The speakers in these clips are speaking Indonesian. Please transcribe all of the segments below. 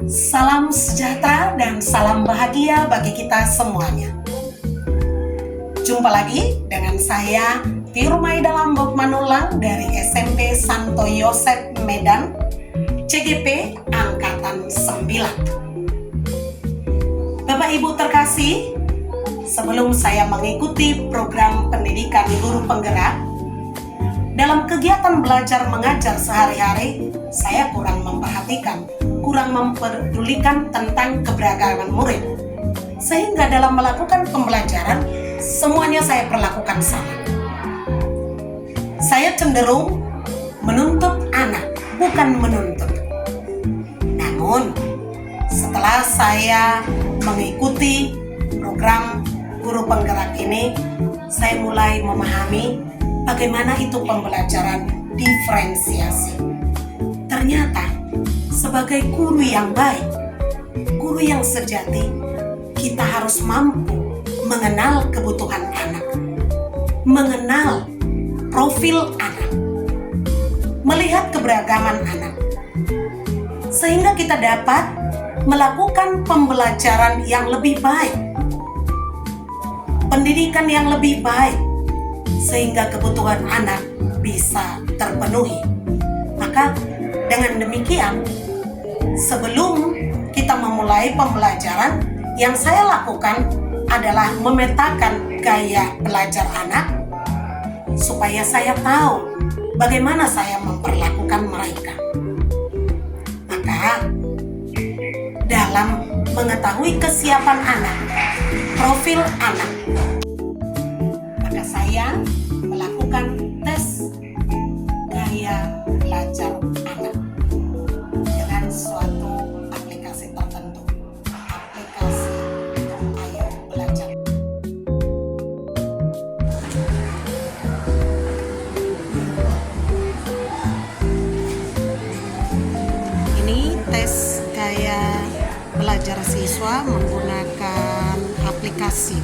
Salam sejahtera dan salam bahagia bagi kita semuanya. Jumpa lagi dengan saya Tirmaida Lambok Manulang dari SMP Santo Yosep Medan, CGP Angkatan 9. Bapak Ibu terkasih, sebelum saya mengikuti program pendidikan guru penggerak, dalam kegiatan belajar mengajar sehari-hari, saya kurang mempedulikan tentang keberagaman murid. Sehingga dalam melakukan pembelajaran, semuanya saya perlakukan sama. Saya cenderung menuntut anak, bukan menuntut. Namun, setelah saya mengikuti program guru penggerak ini, saya mulai memahami bagaimana itu pembelajaran diferensiasi. Ternyata, sebagai guru yang baik, guru yang sejati, kita harus mampu mengenal kebutuhan anak, mengenal profil anak, melihat keberagaman anak, sehingga kita dapat melakukan pembelajaran yang lebih baik, pendidikan yang lebih baik, sehingga kebutuhan anak bisa terpenuhi. Maka dengan demikian, sebelum kita memulai pembelajaran, yang saya lakukan adalah memetakan gaya belajar anak supaya saya tahu bagaimana saya memperlakukan mereka. Maka dalam mengetahui kesiapan anak, profil anak, maka saya melakukan tes gaya belajar anak dengan suatu aplikasi tertentu, aplikasi Ayo Belajar. Ini tes gaya belajar siswa menggunakan aplikasi.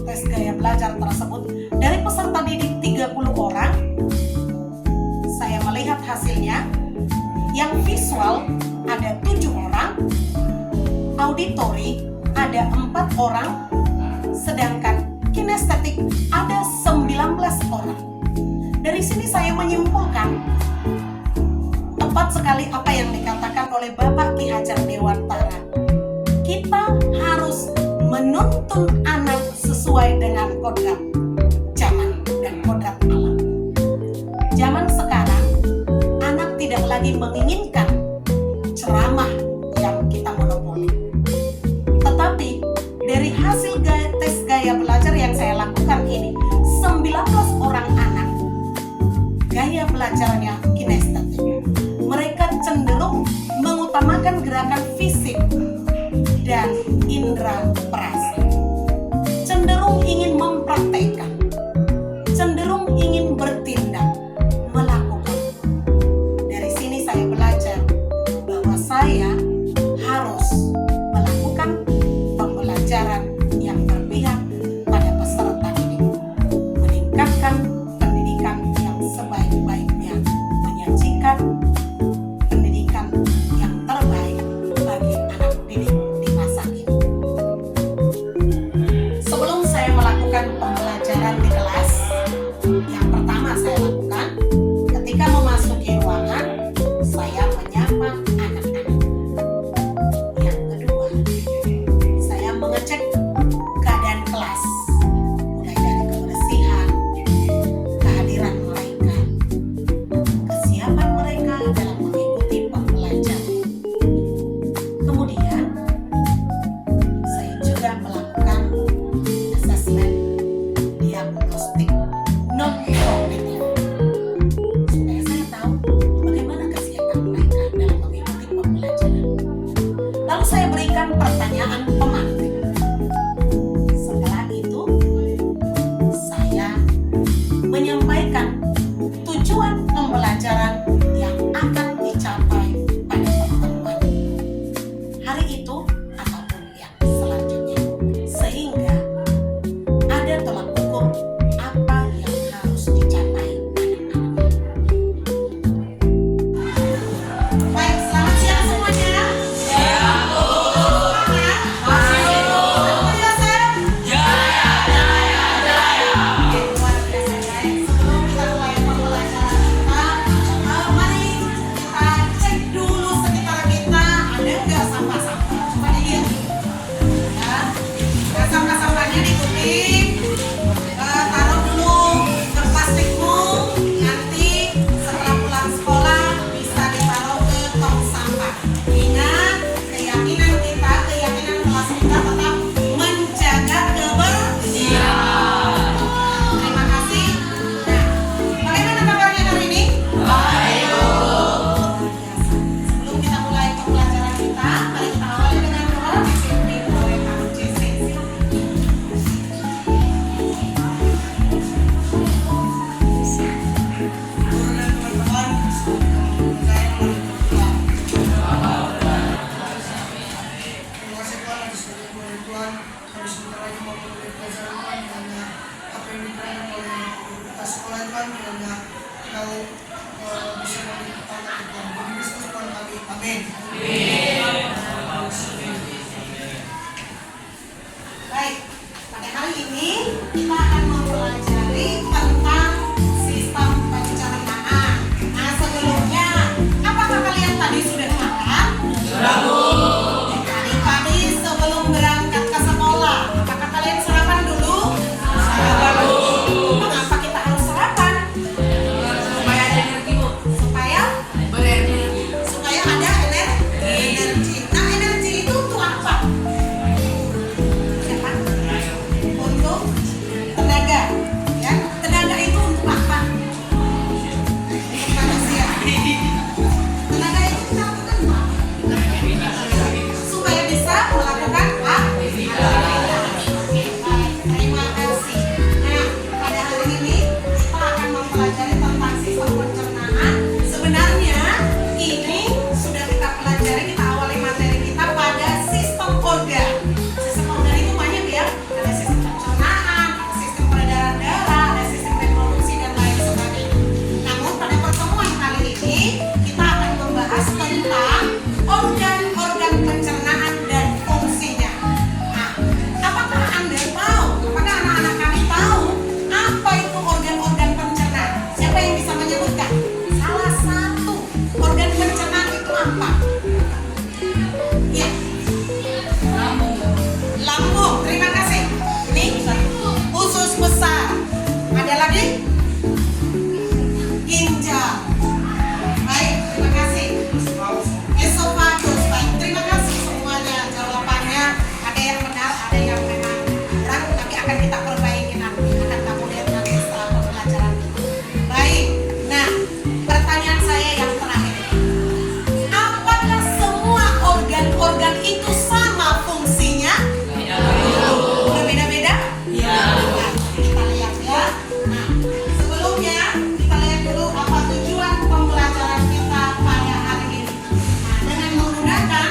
Tes gaya belajar tersebut, dari peserta didik 30 orang, saya melihat hasilnya. Yang visual ada 7 orang, auditori ada 4 orang, sedangkan kinestetik ada 19 orang. Dari sini saya menyimpulkan tepat sekali apa yang dikatakan oleh Bapak Ki Hajar Dewantara. Kita harus menuntun anak sesuai dengan kodrat zaman dan kodrat alam. Zaman sekarang, anak tidak lagi menginginkan ceramah yang kita monopoli. Tetapi, dari hasil tes gaya belajar yang saya lakukan ini, 19 orang anak, gaya belajarnya kinestetik. Mereka cenderung mengutamakan gerakan fisik dan indera perasa, cenderung ingin mempraktekkan, cenderung ingin bertindak, melakukan. Dari sini saya belajar bahwa saya harus melakukan pembelajaran yang berpihak pada peserta didik, meningkatkan pendidikan yang sebaik-baiknya, menyajikan pendidikan yang terbaik bagi anak didik di masa kini. Sebelum saya melakukan pembelajaran Amin. Baik, pada hari ini kita akan mempelajari tentang sistem pencernaan. Nah, sebelumnya, apakah kalian tadi sudah makan? Sudah, Bu. Tadi sebelum berangkat ke sekolah, apakah kalian sarapan dulu? Sarapan, Bu. Mengapa kita harus sarapan? Supaya ada energi, Bu. Supaya berenergi. Supaya ada energi. Nah, energi itu untuk apa? Siapa? Untuk tenaga. Ya, tenaga itu untuk apa? Untuk manusia. Tenaga itu kita lakukan apa? Supaya bisa melakukan aktivitas. Terima kasih. Nah, pada hari ini kita akan mempelajari tentang sistem pencernaan. Sebenarnya ini sudah kita pelajari, kita awali materi kita pada sistem organ. Sistem organ itu banyak ya. Ada sistem pencernaan, sistem peredaran darah, ada sistem reproduksi dan lain sebagainya. Namun pada pertemuan kali ini kita akan membahas tentang organ-organ pencernaan dan fungsinya. Nah, apakah Anda tahu? Apakah anak-anak kami tahu apa itu organ-organ pencernaan? Siapa yang bisa menyebutkan? Salah satu organ pencernaan itu apa? Ya. Lambung. Terima kasih. Ini usus besar. Ada lagi? Ginjal. Baik, terima kasih. Esofagus. Baik, terima kasih semuanya. Jawabannya ada yang benar, ada yang memang kurang, tapi akan kita perbaiki nanti. Akan kamu lihat nanti setelah pembelajaran. Baik. Nah, pertanyaan saya yang terakhir. Apakah semua organ-organ itu sama fungsinya? Berbeda-beda? Nah, kita lihat ya. Nah, sebelumnya kita lihat dulu apa tujuan pembelajaran kita pada hari ini. Nah, dengan menggunakan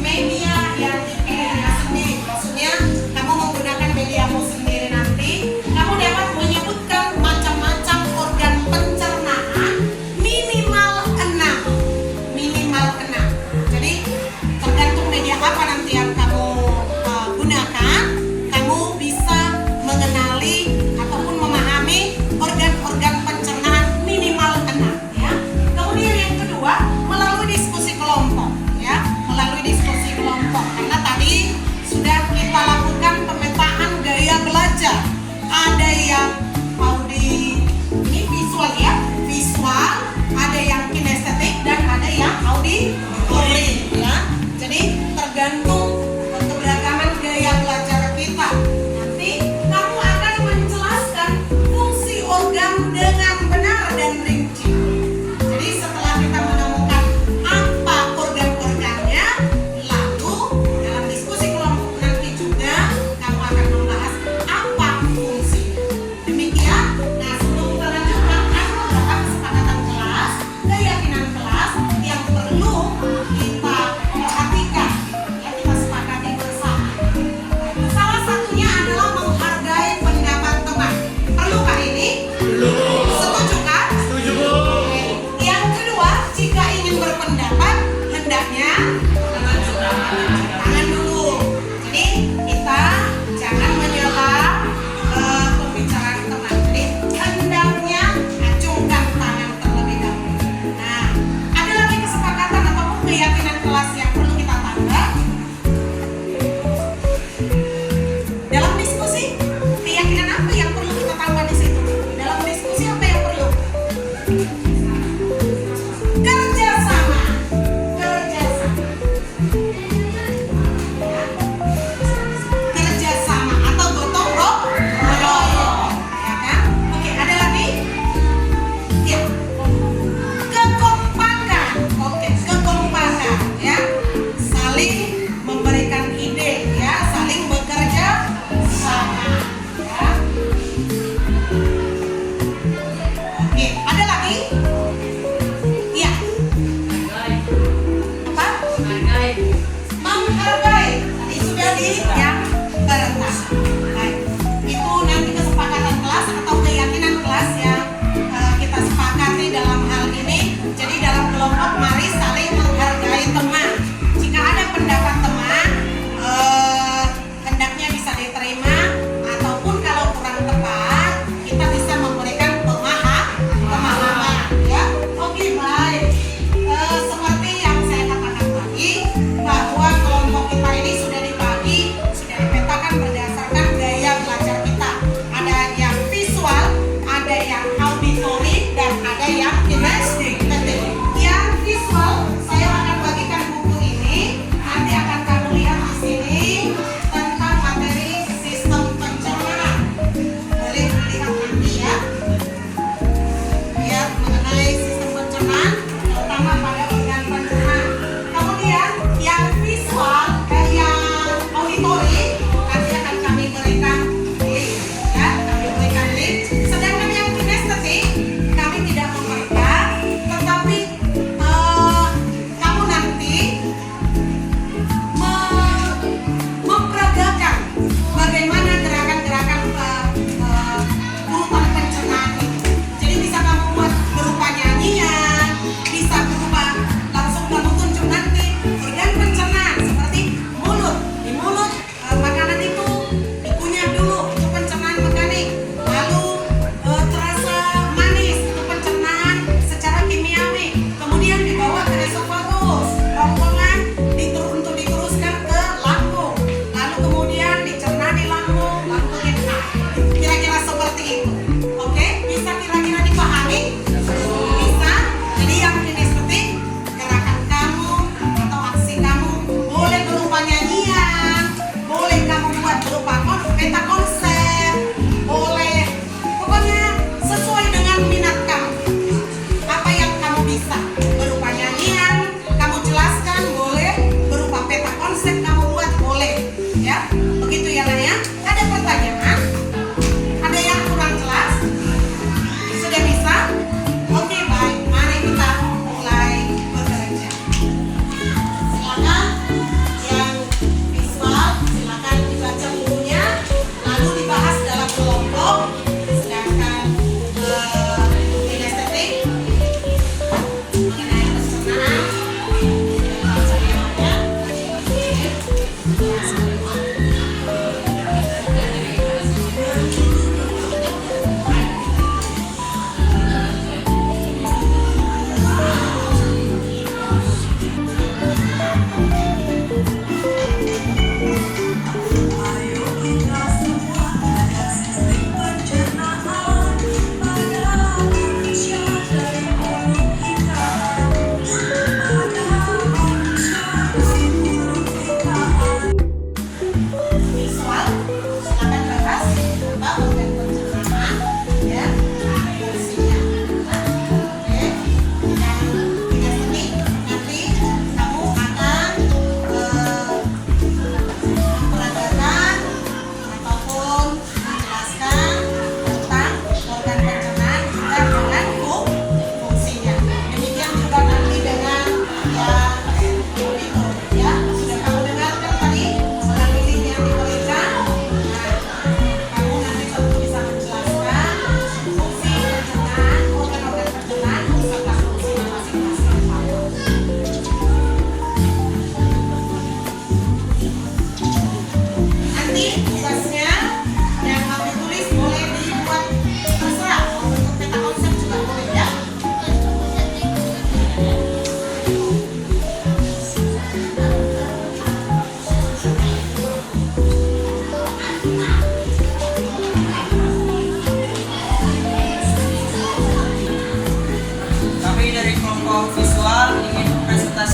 media yang dipilih sendiri, maksudnya kamu menggunakan mediamu sendiri nanti, kamu dapat menyebutkan macam-macam organ pencernaan minimal 6. Minimal 6. Jadi tergantung media apa nanti yang kamu gunakan, kamu bisa mengenali ataupun memahami organ-organ pencernaan minimal 6 ya. Kemudian yang kedua, melalui diskusi kelompok ya, melalui diskusi kelompok. Karena tadi sudah kita lakukan pemetaan gaya belajar. Ada yang ini visual ya, visual, ada yang kinestetik dan ada yang auditory ya. Jadi tergantung keberagaman gaya belajar kita. Nanti kamu akan menjelaskan fungsi organ dengan benar dan rinci. Jadi setelah kita menemukan apa organ-organnya, lalu dalam diskusi kelompok nanti juga kamu akan membahas apa fungsinya. Demikian. Nah, sebelum kita lanjutkan, ada beberapa kesepakatan kelas, keyakinan kelas yang perlu kita perhatikan. Ya, kita sepakati bersama. Salah satunya adalah menghargai pendapat teman. Perlukah ini? Setujukah? Setuju, Bu. Yang kedua, jika ingin berpendapat, hendaknya tangan dulu. Jadi kita jangan menyela pembicaraan teman. Jadi hendaknya acungkan tangan terlebih dahulu. Nah, ada lagi kesepakatan ataupun keyakinan kelas yang perlu kita tambah dalam diskusi. Keyakinan apa yang perlu kita tambah di situ? Dalam diskusi apa yang perlu? Kerjasama.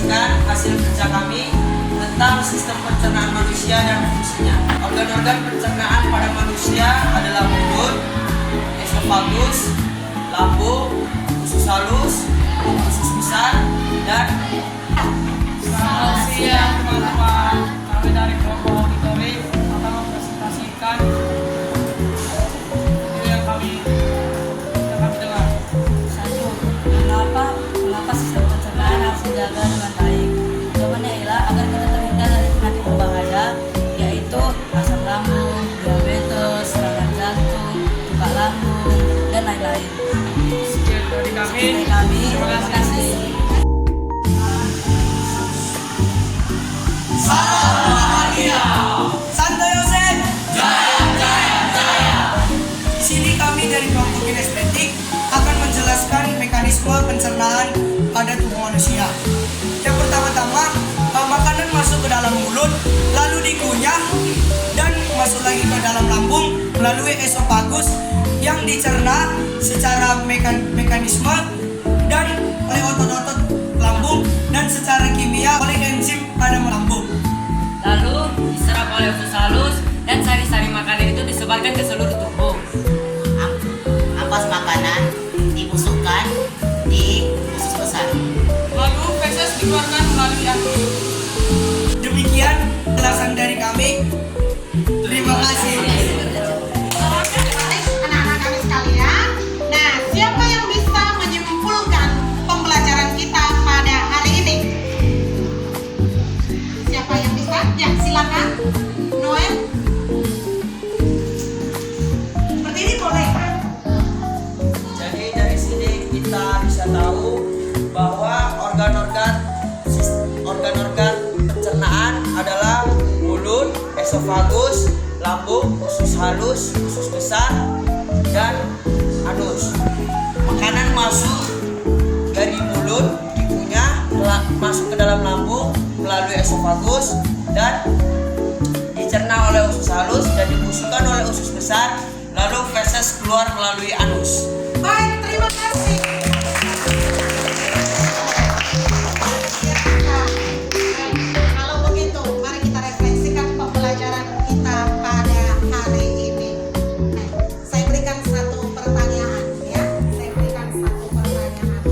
mempresentasikan hasil kerja kami tentang sistem pencernaan manusia dan fungsinya. Organ-organ pencernaan pada manusia adalah mulut, esofagus, lambung, usus halus, usus besar, dan Selamat siang teman-teman. Kami dari kelompok auditory akan mempresentasikan video yang kami dengar. Satu, mengapa sistem pencernaan harus dijaga dengan baik? Jawabannya ialah agar kita terhindar dari penyakit berbahaya, yaitu asam lambung, diabetes, serangan jantung, luka lambung, dan lain-lain. Sekian dari kami. Terima kasih. Santo Yosef. Di sini kami dari kelompok kinestetik akan menjelaskan mekanisme pencernaan pada tubuh manusia. Yang pertama-tama, makanan masuk ke dalam mulut, lalu dikunyah dan masuk lagi ke dalam lambung melalui esofagus yang dicerna secara mekanisme dan oleh otot-otot lambung dan secara kimia oleh enzim pada lambung. Lalu diserap oleh usus halus dan sari-sari makanan itu disebarkan ke seluruh tubuh. Ampas makanan dibusukkan di usus besar. Lalu feses dikeluarkan melalui anus. Demikian penjelasan dari kami. Terima kasih. Anak-anak kami sekalian. Nah, siapa yang bisa menyimpulkan pembelajaran kita pada hari ini? Siapa yang bisa? Ya, silakan. Noel. Seperti ini boleh. jadi dari sini kita bisa tahu bahwa organ-organ pencernaan adalah mulut, esofagus, lambung, usus halus, usus besar, dan anus. Makanan masuk dari mulut, dikunyah, masuk ke dalam lambung melalui esofagus dan dicerna oleh usus halus dan dibusukkan oleh usus besar, lalu feses keluar melalui anus. Baik, terima kasih. Kalau begitu, mari kita refleksikan pembelajaran kita pada hari ini. Saya berikan satu pertanyaan, ya. Saya berikan satu pertanyaan.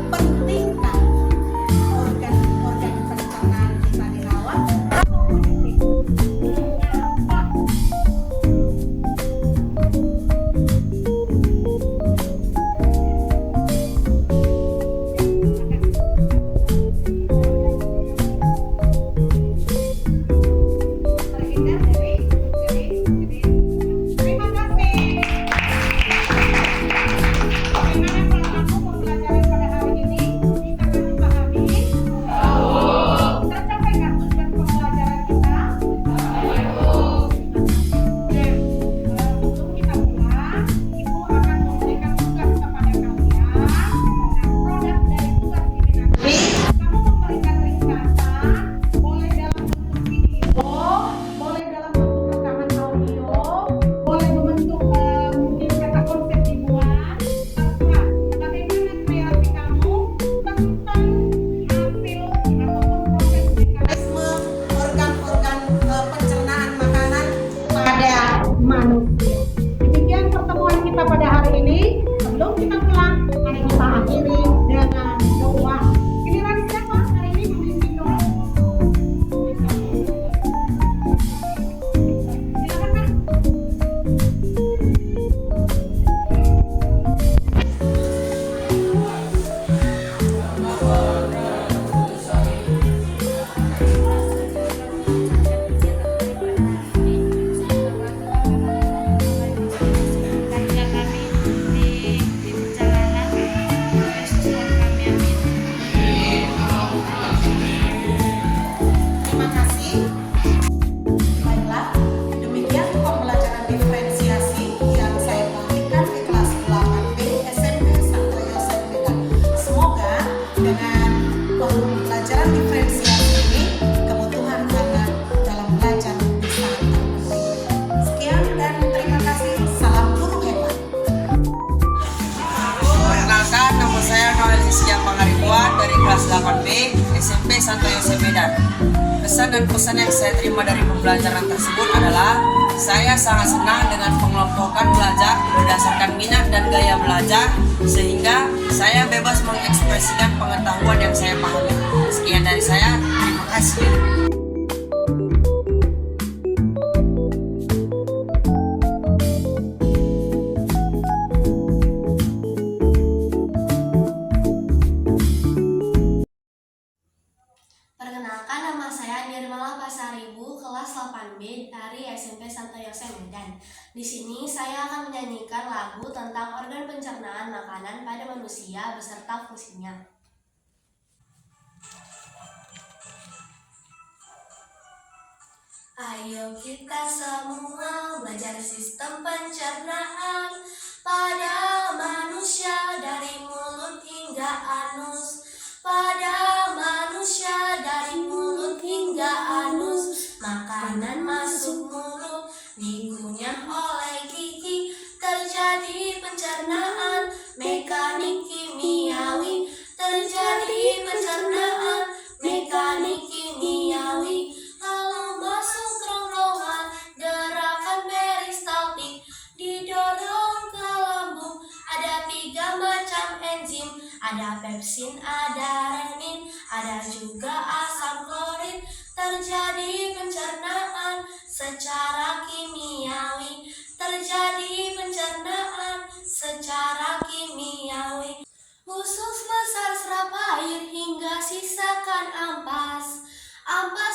Pentingkah organ-organ pencernaan kita dirawat? 8B SMP Santo Yosef Medan. Kesan dan pesan yang saya terima dari pembelajaran tersebut adalah saya sangat senang dengan pengelompokan belajar berdasarkan minat dan gaya belajar sehingga saya bebas mengekspresikan pengetahuan yang saya pahami. Sekian dari saya, terima kasih. Perkenalkan, nama saya Nirmala Pasaribu, kelas 8B dari SMP Santo Yosef Medan. Di sini saya akan menyanyikan lagu tentang organ pencernaan makanan pada manusia beserta fungsinya. Ayo kita semua belajar sistem pencernaan pada manusia dari mulut hingga anus. Pada manusia dari mulut hingga anus, makanan masuk mulut, dikunyah oleh gigi, terjadi pencernaan mekanik kimiawi, terjadi pencernaan mekanik kimiawi, lalu masuk kerongkongan gerakan peristaltik, didorong ke lambung, ada 3 macam enzim, ada pepsin, ada renin, ada juga asam klorid, terjadi pencernaan secara kimiawi, terjadi pencernaan secara kimiawi. Usus besar serap air hingga sisakan ampas, ampas